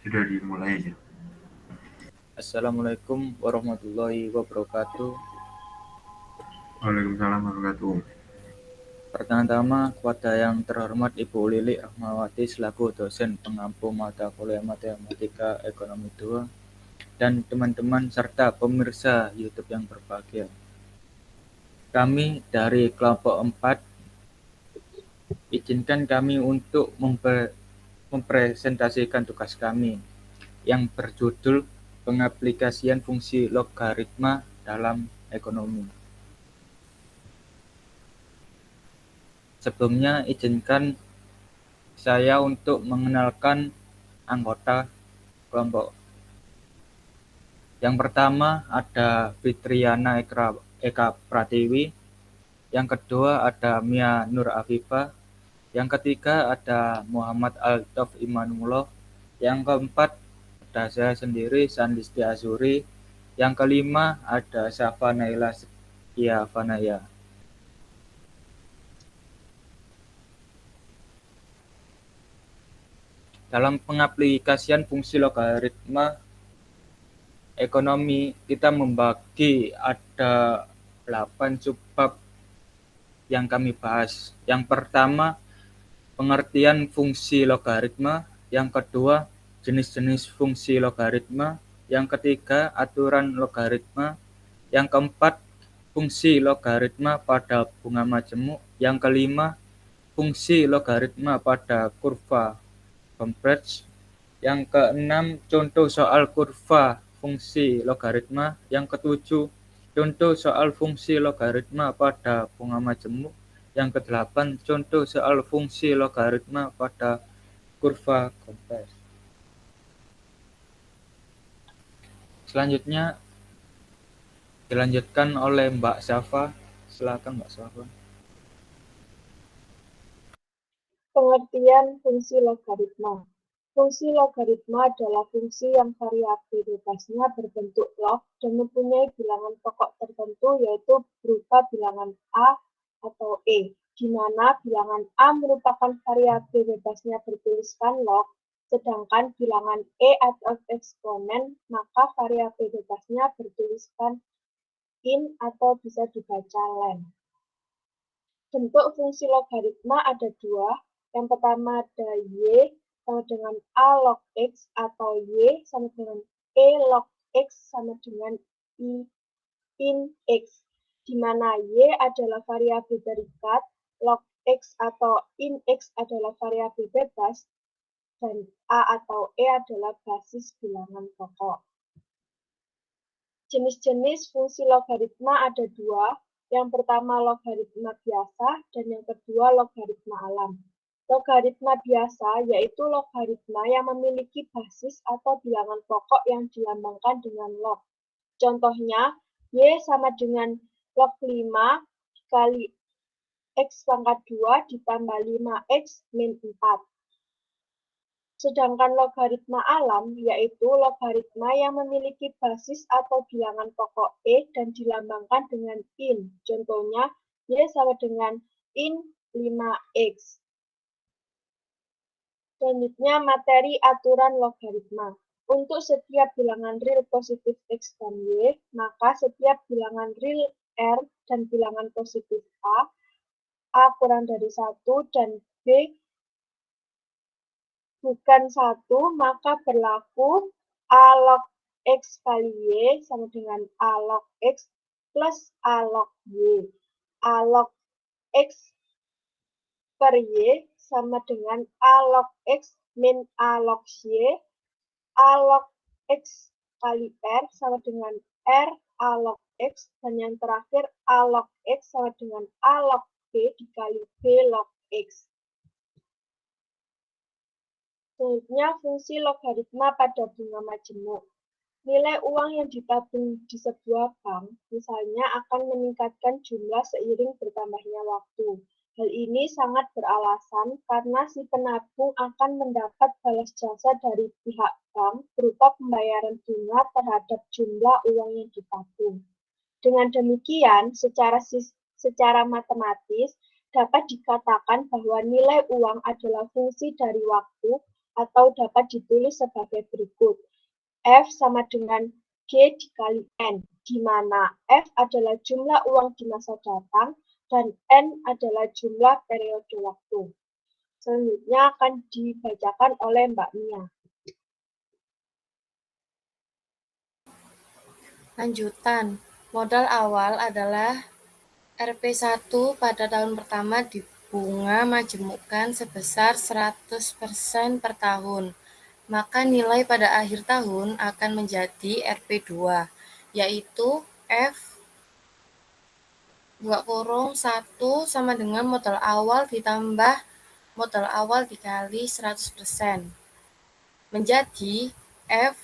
Sudah dimulai aja. Assalamualaikum warahmatullahi wabarakatuh. Waalaikumsalam warahmatullahi wabarakatuh. Pertama-tama kepada yang terhormat Ibu Lili Rahmawati selaku dosen pengampu mata kuliah Matematika Ekonomi 2 dan teman-teman serta pemirsa YouTube yang berbahagia. Kami dari kelompok 4 izinkan kami untuk mempresentasikan tugas kami yang berjudul pengaplikasian fungsi logaritma dalam ekonomi. Sebelumnya izinkan saya untuk mengenalkan anggota kelompok. Yang pertama ada Fitriana Eka Pratiwi, yang kedua ada Mia Nur Afifah, yang ketiga ada Muhammad Altof Imanullah, yang keempat ada saya sendiri Sandisti Azuri, yang kelima ada Syafa Naila Setia Fanaya. Dalam pengaplikasian fungsi logaritma ekonomi, kita membagi ada 8 subbab yang kami bahas. Yang pertama, pengertian fungsi logaritma. Yang kedua, jenis-jenis fungsi logaritma. Yang ketiga, aturan logaritma. Yang keempat, fungsi logaritma pada bunga majemuk. Yang kelima, fungsi logaritma pada kurva Gombrich. Yang keenam, contoh soal kurva fungsi logaritma. Yang ketujuh, contoh soal fungsi logaritma pada bunga majemuk. Yang kedelapan, contoh soal fungsi logaritma pada kurva Gombrich. Selanjutnya dilanjutkan oleh Mbak Syafa. Silakan Mbak Syafa. Pengertian fungsi logaritma. Fungsi logaritma adalah fungsi yang variabel bebasnya berbentuk log dan mempunyai bilangan pokok tertentu yaitu berupa bilangan A atau E, di mana bilangan A merupakan variabel bebasnya bertuliskan log, sedangkan bilangan E atau eksponen maka variabel bebasnya bertuliskan in atau bisa dibaca len. Bentuk fungsi logaritma ada dua. Yang pertama ada Y sama dengan A log X atau Y sama dengan E log X sama dengan I in X, di mana Y adalah variabel berikat, log X atau in X adalah variabel bebas, dan A atau E adalah basis bilangan pokok. Jenis-jenis fungsi logaritma ada dua. Yang pertama logaritma biasa dan yang kedua logaritma alam. Logaritma biasa yaitu logaritma yang memiliki basis atau bilangan pokok yang dilambangkan dengan log. Contohnya, Y sama dengan log 5 dikali X pangkat 2 ditambah 5X min 4. Sedangkan logaritma alam yaitu logaritma yang memiliki basis atau bilangan pokok E dan dilambangkan dengan in. Contohnya, Y sama dengan in 5X. Selanjutnya, materi aturan logaritma. Untuk setiap bilangan real positif X dan Y, maka setiap bilangan real R dan bilangan positif A kurang dari 1 dan B bukan 1, maka berlaku A log X kali Y sama dengan A log X plus A log Y. A log X per Y sama dengan A log X min A log Y. A log X kali R sama dengan R A log X. Dan yang terakhir A log X sama dengan A log B dikali B log X. Selanjutnya, fungsi logaritma pada bunga majemuk. Nilai uang yang ditabung di sebuah bank, misalnya, akan meningkatkan jumlah seiring bertambahnya waktu. Hal ini sangat beralasan karena si penabung akan mendapat balas jasa dari pihak bank berupa pembayaran bunga terhadap jumlah uang yang ditabung. Dengan demikian, secara matematis, dapat dikatakan bahwa nilai uang adalah fungsi dari waktu atau dapat ditulis sebagai berikut. F sama dengan G dikali N, di mana F adalah jumlah uang di masa datang dan N adalah jumlah periode waktu. Selanjutnya akan dibacakan oleh Mbak Mia. Lanjutan, modal awal adalah Rp1 pada tahun pertama dibunga majemukkan sebesar 100% per tahun. Maka nilai pada akhir tahun akan menjadi Rp2, yaitu F 1 sama dengan modal awal ditambah modal awal dikali 100%. Menjadi F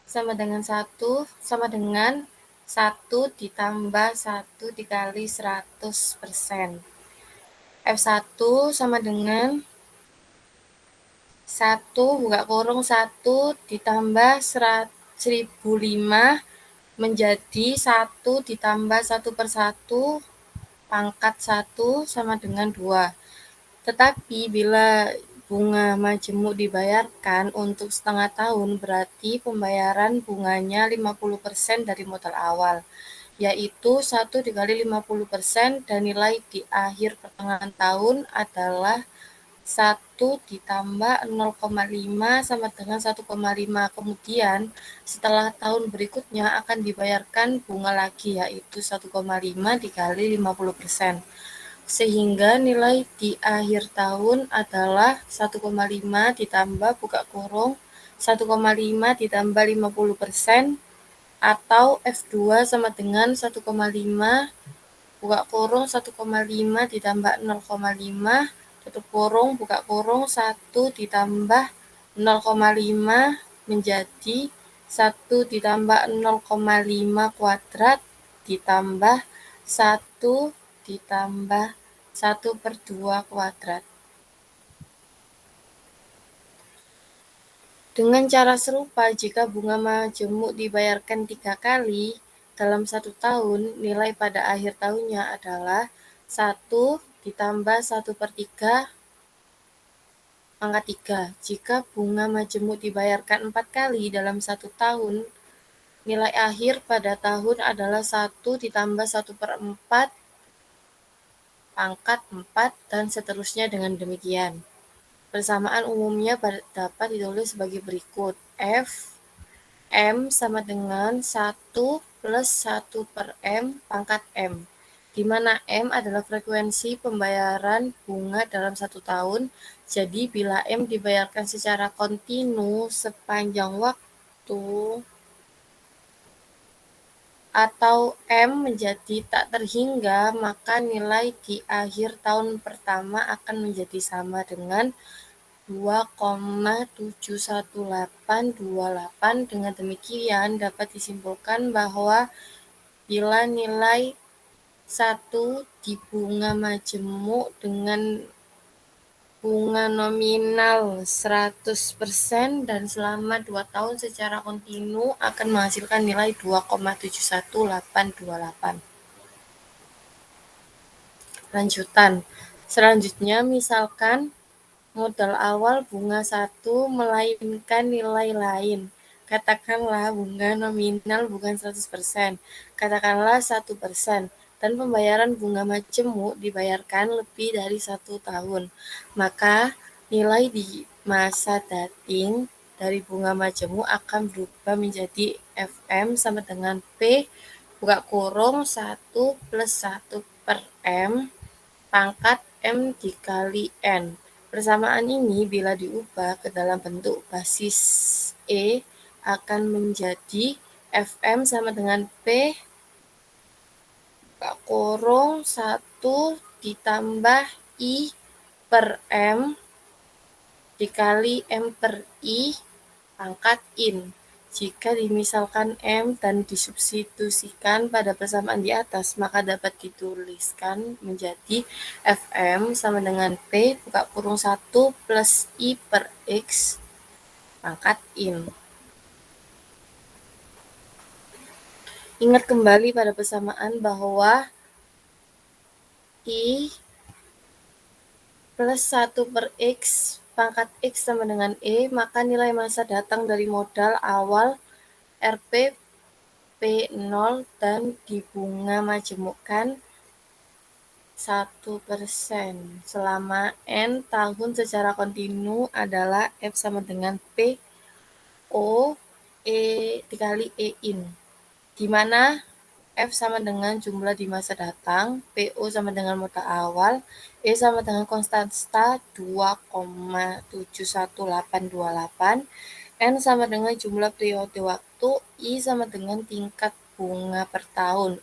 sama dengan 1 sama dengan 1 ditambah 1 dikali 100%. F1 sama dengan 1 ditambah 1005 menjadi 1 ditambah 1/1 pangkat 1 sama dengan 2. Tetapi bila bunga majemuk dibayarkan untuk setengah tahun, berarti pembayaran bunganya 50% dari modal awal, yaitu 1 dikali 50% dan nilai di akhir pertengahan tahun adalah 1 ditambah 0,5 sama dengan 1,5. Kemudian setelah tahun berikutnya akan dibayarkan bunga lagi, yaitu 1,5 dikali 50%. Sehingga nilai di akhir tahun adalah 1,5 ditambah buka kurung 1,5 ditambah 50% atau F2 sama dengan 1,5 buka kurung 1,5 ditambah 0,5 tutup kurung buka kurung 1 ditambah 0,5 menjadi 1 ditambah 0,5 kuadrat ditambah 1 ditambah 1/2 kuadrat. Dengan cara serupa, jika bunga majemuk dibayarkan 3 kali dalam 1 tahun, nilai pada akhir tahunnya adalah 1 ditambah 1/3 pangkat 3. Jika bunga majemuk dibayarkan 4 kali dalam 1 tahun, nilai akhir pada tahun adalah 1 ditambah 1/4 pangkat 4 dan seterusnya dengan demikian. Persamaan umumnya dapat ditulis sebagai berikut. F M sama dengan 1 plus 1/M pangkat M, di mana M adalah frekuensi pembayaran bunga dalam 1 tahun. Jadi bila M dibayarkan secara kontinu sepanjang waktu atau M menjadi tak terhingga, maka nilai di akhir tahun pertama akan menjadi sama dengan 2,71828. Dengan demikian dapat disimpulkan bahwa bila nilai 1 di bunga majemuk dengan bunga nominal 100% dan selama 2 tahun secara kontinu akan menghasilkan nilai 2,71828. Lanjutan. Selanjutnya misalkan modal awal bunga 1 melainkan nilai lain. Katakanlah bunga nominal bukan 100%, katakanlah 1%, dan pembayaran bunga majemuk dibayarkan lebih dari 1 tahun. Maka nilai di masa dating dari bunga majemuk akan berubah menjadi Fm sama dengan P buka kurung 1 plus 1/M pangkat M dikali N. Persamaan ini bila diubah ke dalam bentuk basis E akan menjadi Fm sama dengan P buka kurung 1 ditambah I per M dikali M per I pangkat In. Jika dimisalkan M dan disubstitusikan pada persamaan di atas, maka dapat dituliskan menjadi Fm sama dengan P buka kurung 1 plus I per X pangkat In. Ingat kembali pada persamaan bahwa I plus 1 per X pangkat X sama dengan E, maka nilai masa datang dari modal awal Rp P0 dan dibunga-majemukkan 1% selama N tahun secara kontinu adalah F sama dengan P O E dikali E in, di mana F sama dengan jumlah di masa datang, PO sama dengan modal awal, E sama dengan konstanta 2,71828, N sama dengan jumlah periode waktu, I sama dengan tingkat bunga per tahun,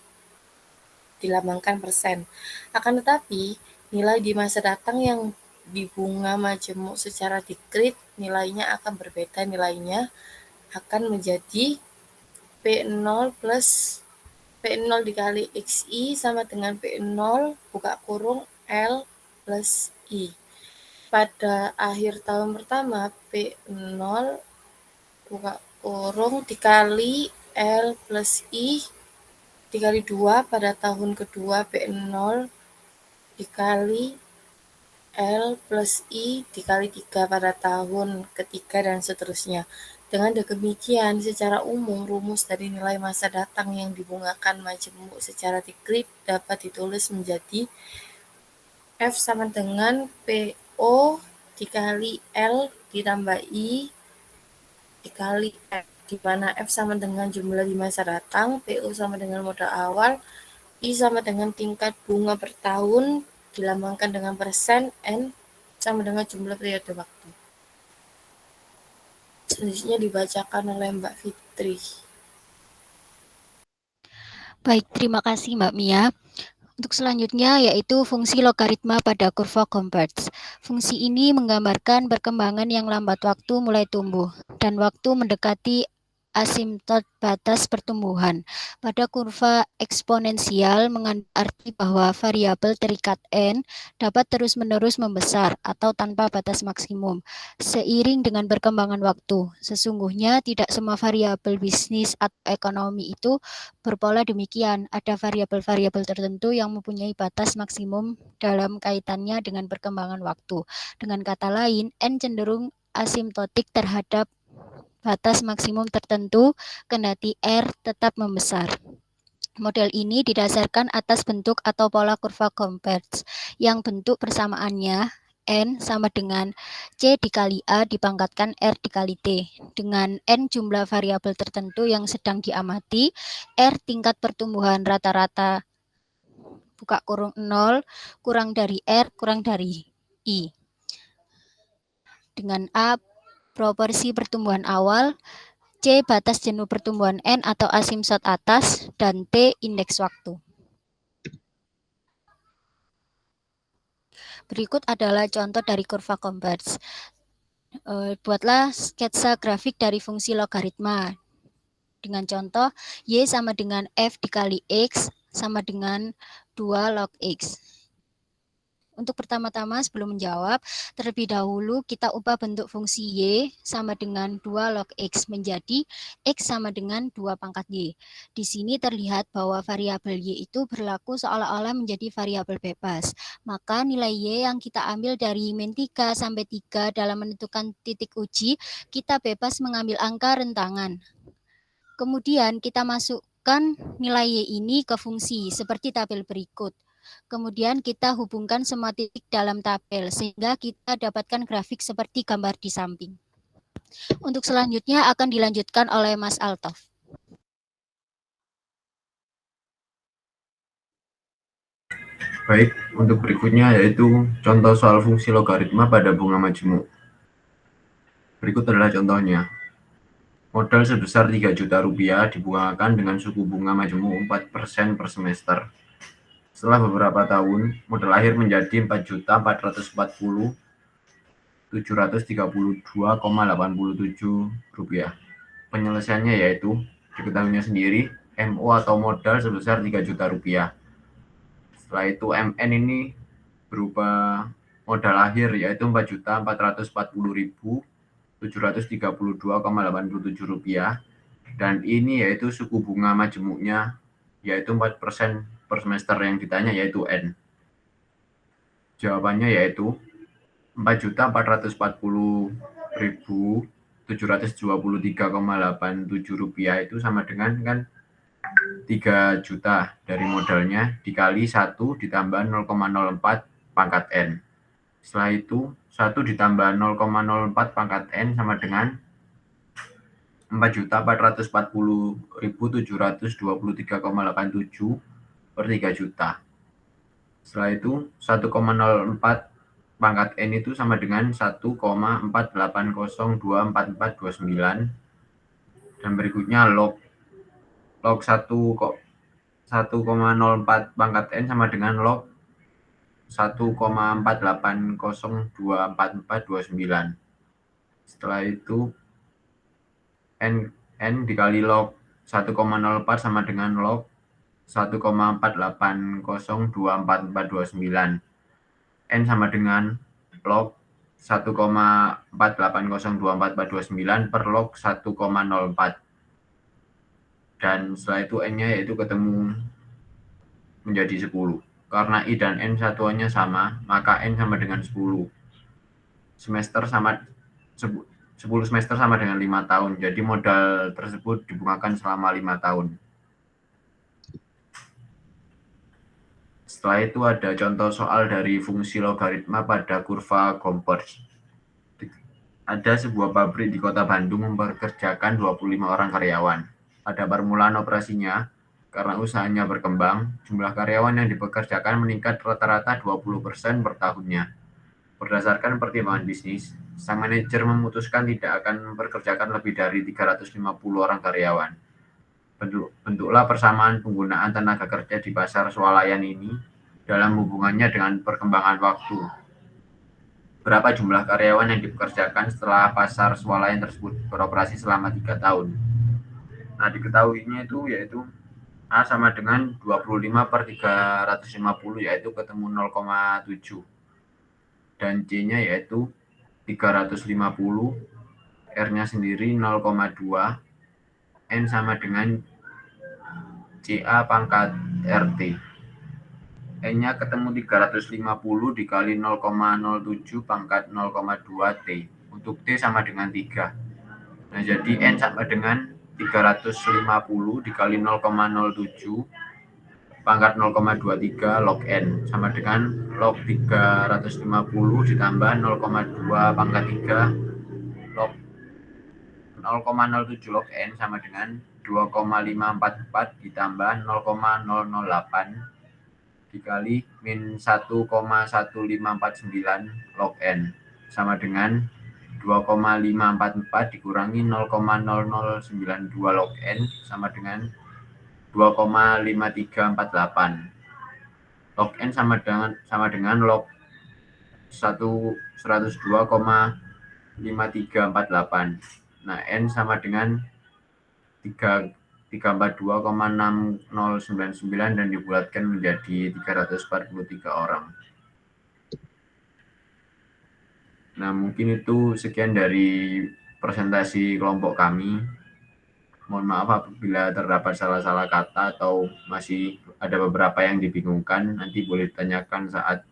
dilambangkan persen. Akan tetapi, nilai di masa datang yang di bunga majemuk secara dikrit, nilainya akan berbeda, nilainya akan menjadi P0 plus P0 dikali XI sama dengan P0 buka kurung L plus I. Pada akhir tahun pertama, P0 buka kurung dikali L plus I dikali 2, pada tahun kedua P0 dikali L plus I dikali 3 pada tahun ketiga dan seterusnya. Dengan demikian, secara umum, rumus dari nilai masa datang yang dibungakan majemuk secara dikrit dapat ditulis menjadi F sama dengan PO dikali L ditambah I dikali F, di mana F sama dengan jumlah di masa datang, PO sama dengan modal awal, I sama dengan tingkat bunga per tahun, dilambangkan dengan persen, N sama dengan jumlah periode waktu. Selanjutnya dibacakan oleh Mbak Fitri. Baik, terima kasih Mbak Mia. Untuk selanjutnya yaitu fungsi logaritma pada kurva converge. Fungsi ini menggambarkan perkembangan yang lambat waktu mulai tumbuh dan waktu mendekati asimtot batas pertumbuhan. Pada kurva eksponensial mengandung arti bahwa variabel terikat N dapat terus-menerus membesar atau tanpa batas maksimum seiring dengan perkembangan waktu. Sesungguhnya tidak semua variabel bisnis atau ekonomi itu berpola demikian. Ada variabel-variabel tertentu yang mempunyai batas maksimum dalam kaitannya dengan perkembangan waktu. Dengan kata lain, N cenderung asimptotik terhadap batas maksimum tertentu, kendati R tetap membesar. Model ini didasarkan atas bentuk atau pola kurva converge, yang bentuk persamaannya N sama dengan C dikali A dipangkatkan R dikali T. Dengan N jumlah variabel tertentu yang sedang diamati, R tingkat pertumbuhan rata-rata buka kurung 0 kurang dari R kurang dari I. Dengan A proporsi pertumbuhan awal, C batas jenuh pertumbuhan N atau asimtot atas, dan T indeks waktu. Berikut adalah contoh dari kurva converge. Buatlah sketsa grafik dari fungsi logaritma. Dengan contoh, Y sama dengan F dikali X sama dengan 2 log X. Untuk pertama-tama sebelum menjawab, terlebih dahulu kita ubah bentuk fungsi Y sama dengan 2 log X menjadi X sama dengan 2 pangkat Y. Di sini terlihat bahwa variabel Y itu berlaku seolah-olah menjadi variabel bebas. Maka nilai Y yang kita ambil dari min 3 sampai 3 dalam menentukan titik uji, kita bebas mengambil angka rentangan. Kemudian kita masukkan nilai Y ini ke fungsi seperti tabel berikut. Kemudian kita hubungkan semua titik dalam tabel sehingga kita dapatkan grafik seperti gambar di samping. Untuk selanjutnya akan dilanjutkan oleh Mas Altof. Baik, untuk berikutnya yaitu contoh soal fungsi logaritma pada bunga majemuk. Berikut adalah contohnya. Modal sebesar 3 juta rupiah dibungakan dengan suku bunga majemuk 4% per semester. Setelah beberapa tahun, modal akhir menjadi 4.040.732,87 rupiah. Penyelesaiannya yaitu diketahuinya sendiri MO atau modal sebesar 3 juta rupiah. Setelah itu MN ini berupa modal akhir yaitu 4.440.732,87 rupiah, dan ini yaitu suku bunga majemuknya yaitu 4% per semester yang ditanya yaitu N. Jawabannya yaitu Rp4.440.723,87 itu sama dengan kan 3 juta dari modalnya dikali 1 ditambah 0,04 pangkat N. Setelah itu 1 ditambah 0,04 pangkat N sama dengan 4.440.723,87 per 3 juta. Setelah itu 1,04 pangkat N itu sama dengan 1,480244429 dan berikutnya log 1,04 pangkat N sama dengan log 1,480244429. Setelah itu N dikali log 1,04 sama dengan log 1,480244429. N sama dengan log 1,480244429 per log 1,04. Dan setelah itu N-nya yaitu ketemu menjadi 10. Karena I dan N satuannya sama, maka N sama dengan 10. 10 semester sama dengan 5 tahun. Jadi modal tersebut dibungakan selama 5 tahun. Setelah itu ada contoh soal dari fungsi logaritma pada kurva Gompertz. Ada sebuah pabrik di kota Bandung mempekerjakan 25 orang karyawan. Pada permulaan operasinya, karena usahanya berkembang, jumlah karyawan yang dipekerjakan meningkat rata-rata 20% per tahunnya. Berdasarkan pertimbangan bisnis, sang manajer memutuskan tidak akan mempekerjakan lebih dari 350 orang karyawan. Bentuklah persamaan penggunaan tenaga kerja di pasar swalayan ini dalam hubungannya dengan perkembangan waktu. Berapa jumlah karyawan yang dipekerjakan setelah pasar swalayan tersebut beroperasi selama 3 tahun. Nah, diketahuinya itu yaitu A sama dengan 25 per 350, yaitu ketemu 0,7. Dan C-nya yaitu 350, R-nya sendiri 0,2, N sama dengan CA pangkat RT. N-nya ketemu 350 dikali 0,07 pangkat 0,2 T. Untuk T sama dengan 3. Nah, jadi N sama dengan 350 dikali 0,07 pangkat 0,23 log N sama dengan log 350 ditambah 0,2 pangkat 3 log 0,07 log N sama dengan 2,544 ditambah 0,008 dikali min 1,1549 log N sama dengan 2,544 dikurangi 0,0092 log N sama dengan 2,5348. Log N sama dengan log 102,5348. Nah, N sama dengan 342,6099 dan dibulatkan menjadi 343 orang. Nah, mungkin itu sekian dari presentasi kelompok kami. Mohon maaf apabila terdapat salah-salah kata atau masih ada beberapa yang dibingungkan. Nanti boleh ditanyakan saat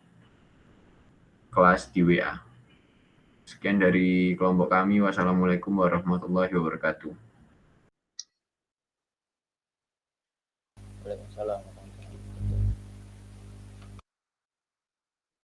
kelas di WA. Sekian dari kelompok kami. Wassalamualaikum warahmatullahi wabarakatuh. Waalaikumsalam.